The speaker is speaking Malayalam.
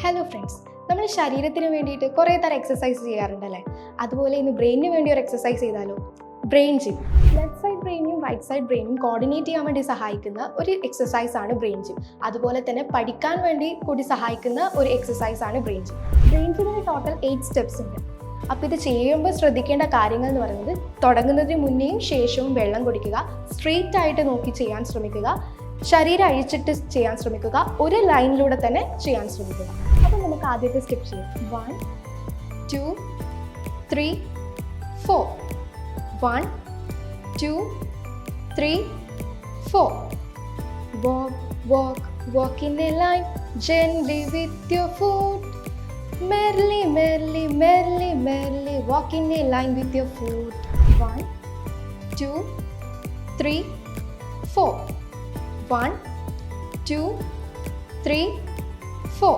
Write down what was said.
ഹലോ ഫ്രണ്ട്സ്, നമ്മൾ ശരീരത്തിന് വേണ്ടിയിട്ട് കുറേ തരം എക്സസൈസ് ചെയ്യാറുണ്ടല്ലേ. അതുപോലെ ഇന്ന് ബ്രെയിനിന് വേണ്ടി ഒരു എക്സസൈസ് ചെയ്താലോ? Brain gym. ലെഫ്റ്റ് സൈഡ് ബ്രെയിനും റൈറ്റ് സൈഡ് ബ്രെയിനും കോർഡിനേറ്റ് ചെയ്യാൻ വേണ്ടി സഹായിക്കുന്ന ഒരു എക്സസൈസ് ആണ് ബ്രെയിൻ ജിം. അതുപോലെ തന്നെ പഠിക്കാൻ വേണ്ടി കൂടി സഹായിക്കുന്ന ഒരു എക്സസൈസ് ആണ് ബ്രെയിൻ ജിം. ബ്രെയിൻ ജിമ്മിന് ടോട്ടൽ 8 സ്റ്റെപ്സ് ഉണ്ട്. അപ്പോൾ ഇത് ചെയ്യുമ്പോൾ ശ്രദ്ധിക്കേണ്ട കാര്യങ്ങൾ എന്ന് പറയുന്നത്, തുടങ്ങുന്നതിന് മുന്നേയും ശേഷവും വെള്ളം കുടിക്കുക, സ്ട്രെയിറ്റ് ആയിട്ട് നോക്കി ചെയ്യാൻ ശ്രമിക്കുക, ശരീരം അഴിച്ചിട്ട് ചെയ്യാൻ ശ്രമിക്കുക, ഒരു ലൈനിലൂടെ തന്നെ ചെയ്യാൻ ശ്രമിക്കുക. അപ്പോൾ നമുക്ക് ആദ്യത്തെ സ്റ്റെപ്പ് ചെയ്യാം. 1 2 3 4. 1 2 3 4. Walk, walk, walk in a line, gently with your foot. Merrily, merrily, merrily, merrily, walk in a line with your foot. 1 2 3 4. 1 2 3 4.